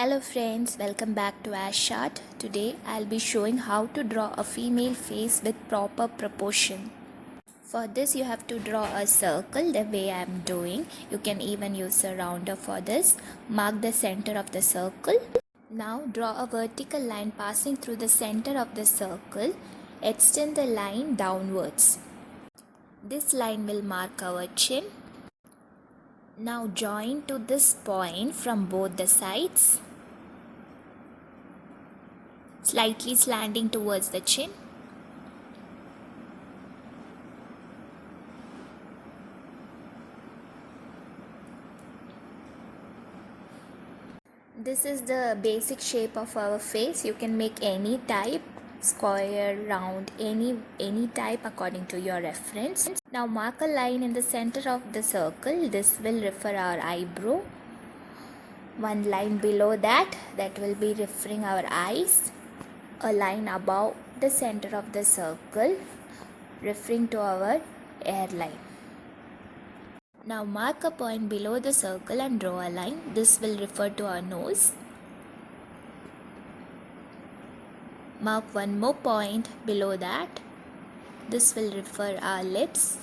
Hello friends, welcome back to AshArt. Today I'll be showing how to draw a female face with proper proportion. For this you have to draw a circle the way I'm doing. You can even use a rounder for this. Mark the center of the circle. Now draw a vertical line passing through the center of the circle. Extend the line downwards. This line will mark our chin. Now join to this point from both the sides, slightly slanting towards the chin. This is the basic shape of our face. You can make any type, square, round, any type according to your reference. Now mark a line in the center of the circle. This will refer our eyebrow. One line below that will be referring our eyes. A line above the center of the circle referring to our hairline. Now mark a point below the circle and draw a line. This will refer to our nose. Mark one more point below that. This will refer our lips.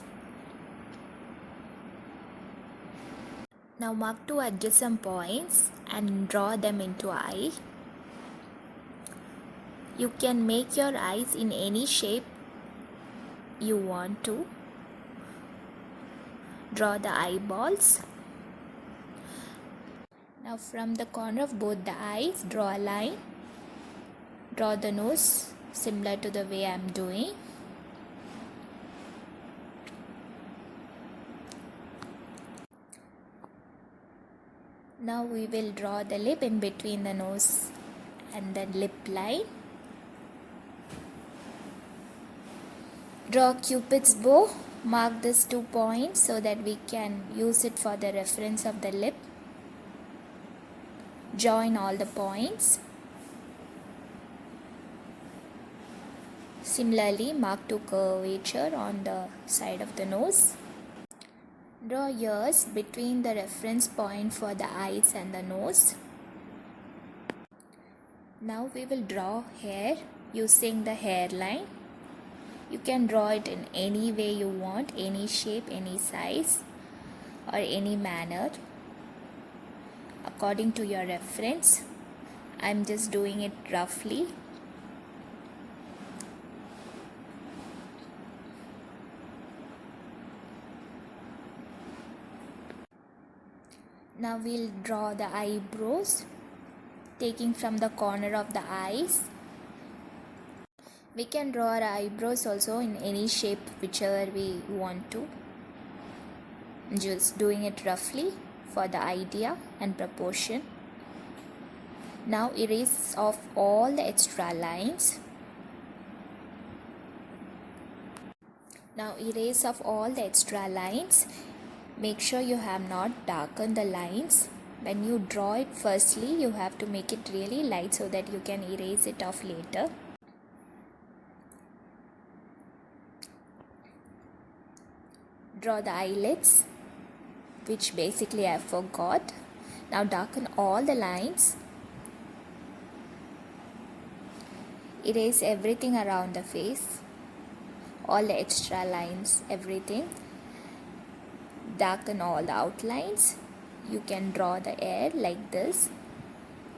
Now mark two adjacent points and draw them into eye. You can make your eyes in any shape you want to. Draw the eyeballs. Now from the corner of both the eyes, draw a line. Draw the nose similar to the way I am doing. Now we will draw the lip in between the nose and the lip line. Draw Cupid's bow. Mark these 2 points so that we can use it for the reference of the lip. Join all the points. Similarly, mark 2 curvature on the side of the nose. Draw ears between the reference point for the eyes and the nose. Now we will draw hair using the hairline. You can draw it in any way you want, any shape, any size, or any manner according to your reference. I'm just doing it roughly. Now we'll draw the eyebrows, taking from the corner of the eyes. We can draw our eyebrows also in any shape, whichever we want to. Just doing it roughly for the idea and proportion. Now erase off all the extra lines. Now erase off all the extra lines. Make sure you have not darkened the lines. When you draw it firstly, you have to make it really light so that you can erase it off later. Draw the eyelids, which basically I forgot. Now darken all the lines. Erase everything around the face, all the extra lines, everything. Darken all the outlines. You can draw the hair like this,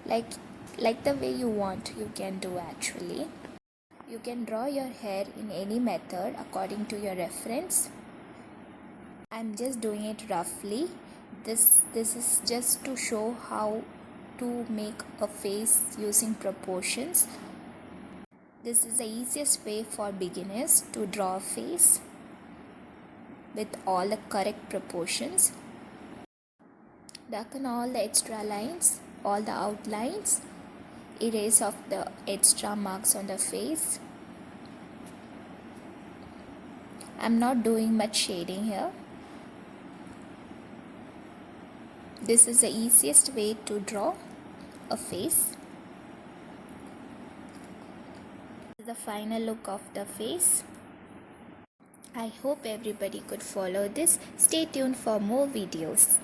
like the way you want. You can do actually. You can draw your hair in any method according to your reference. I'm just doing it roughly. This is just to show how to make a face using proportions. This is the easiest way for beginners to draw a face with all the correct proportions. Darken all the extra lines, all the outlines. Erase off the extra marks on the face. I'm not doing much shading here. This is the easiest way to draw a face. This is the final look of the face. I hope everybody could follow this. Stay tuned for more videos.